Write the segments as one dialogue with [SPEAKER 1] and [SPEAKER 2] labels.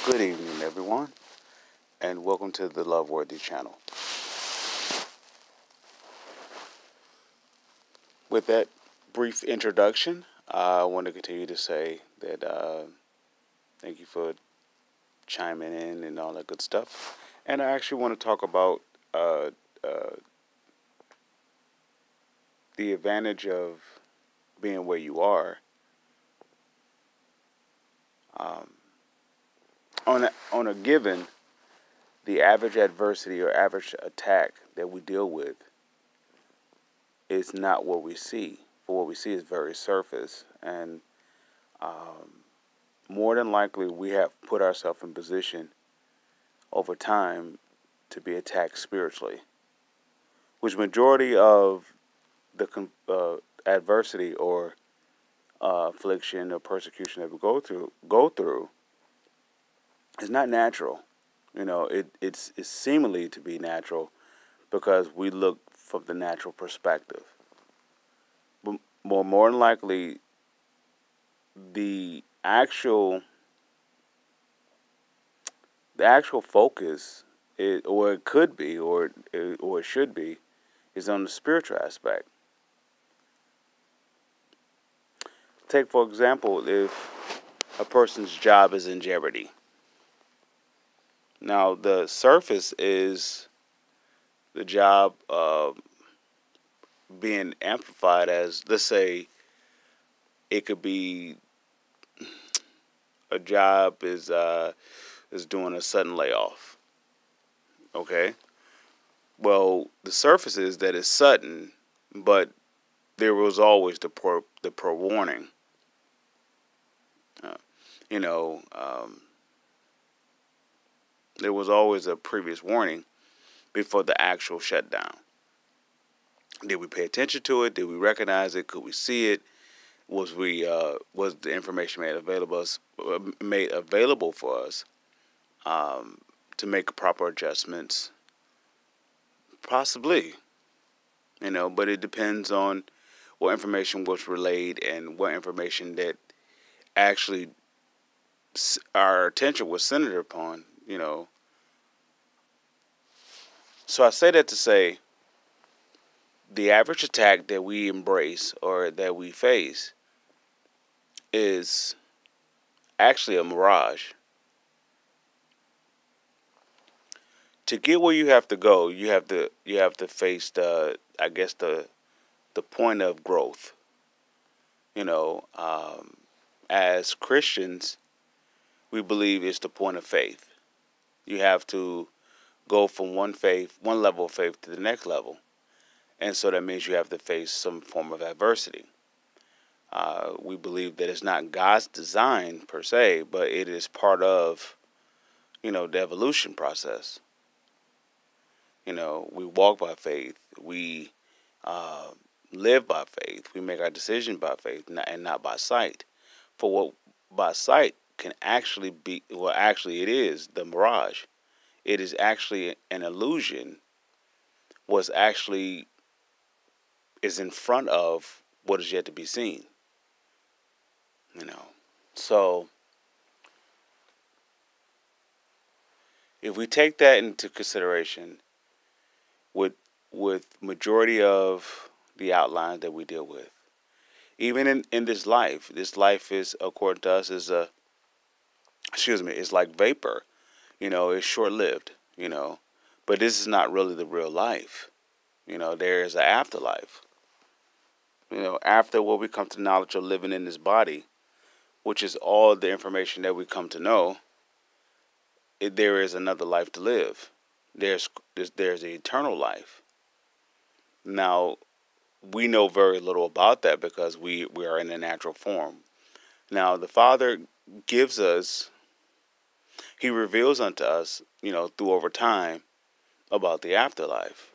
[SPEAKER 1] Good evening, everyone, and welcome to the Loveworthy channel. With that brief introduction, I want to continue to say that thank you for chiming in and all that good stuff. And I actually want to talk about uh, uh, the advantage of being where you are. Um, on a given, the average adversity or average attack that we deal with is not what we see. For what we see is very surface, and more than likely we have put ourselves in position over time to be attacked spiritually, which majority of the adversity or affliction or persecution that we go through is not natural. It's seemingly to be natural because we look from the natural perspective. But more than likely, the actual the actual focus, or it could be, or it should be, is on the spiritual aspect. Take for example, if a person's job is in jeopardy. Now, the surface is the job being amplified as, let's say, it could be a job is doing a sudden layoff. Okay, well, the surface is that it's sudden, but there was always the warning. Uh, you know, there was always a previous warning before the actual shutdown. Did we pay attention to it? Did we recognize it? Could we see it? Was the information made available for us um, to make proper adjustments? Possibly, but it depends on what information was relayed and what information that actually our attention was centered upon. So I say that to say the average attack that we embrace or that we face is actually a mirage. To get where you have to go, you have to face the point of growth. You know, um, as Christians, we believe it's the point of faith. You have to go from one level of faith to the next level, and so that means you have to face some form of adversity. We believe that it's not God's design per se, but it is part of the evolution process. We walk by faith. We uh, live by faith. We make our decision by faith and not by sight. For what by sight can actually be, well, actually, it is the mirage. It is actually an illusion. What's actually is in front of what is yet to be seen. You know, so if we take that into consideration, with majority of the outlines that we deal with, even in this life is, according to us, is a it's like vapor. It's short lived. But this is not really the real life. There is an afterlife. After what we come to knowledge of living in this body, which is all the information that we come to know, there is another life to live. There's an eternal life. Now, we know very little about that because we are in a natural form. Now, the Father gives us, He reveals unto us, through over time about the afterlife.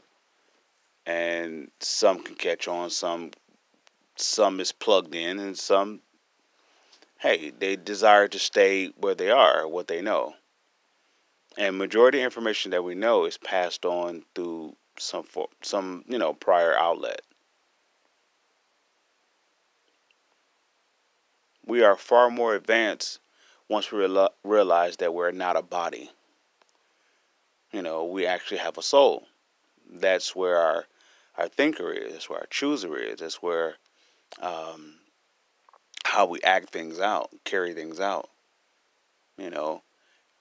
[SPEAKER 1] And some can catch on, some is plugged in, and some, hey, they desire to stay where they are, what they know. And majority of information that we know is passed on through some prior outlet. We are far more advanced once we realize that we're not a body, we actually have a soul. That's where our thinker is. That's where our chooser is. That's where um, how we act things out, carry things out, you know.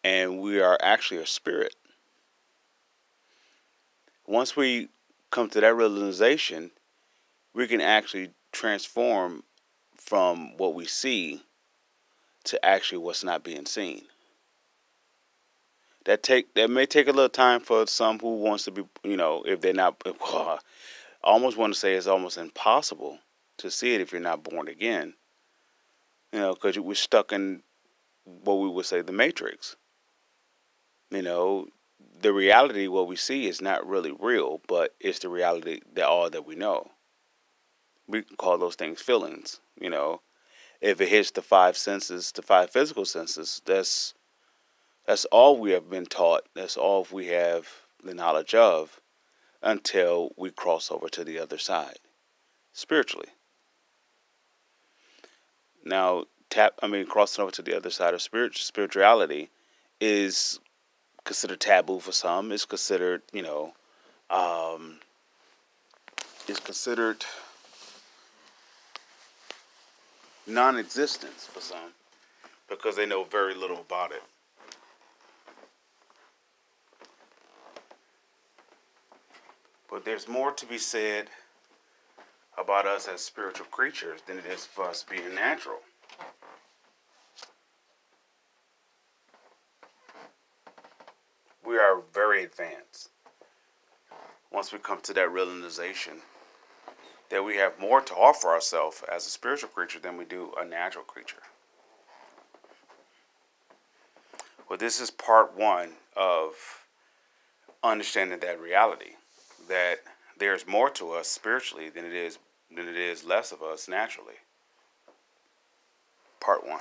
[SPEAKER 1] And we are actually a spirit. Once we come to that realization, we can actually transform from what we see to actually what's not being seen. That may take a little time for some who wants to be, if they're not. I almost want to say it's almost impossible to see it if you're not born again. Because we're stuck in what we would say the matrix. The reality, what we see, is not really real, but it's the reality that all that we know. We can call those things feelings. If it hits the five senses, the five physical senses, that's all we have been taught. That's all we have the knowledge of until we cross over to the other side, spiritually. Now, crossing over to the other side of spirituality is considered taboo for some. It's considered, it's considered non-existence for some because they know very little about it. But there's more to be said about us as spiritual creatures than it is for us being natural. We are very advanced once we come to that realization that we have more to offer ourselves as a spiritual creature than we do a natural creature. Well, this is part one of understanding that reality, that there's more to us spiritually than it is less of us naturally. Part one.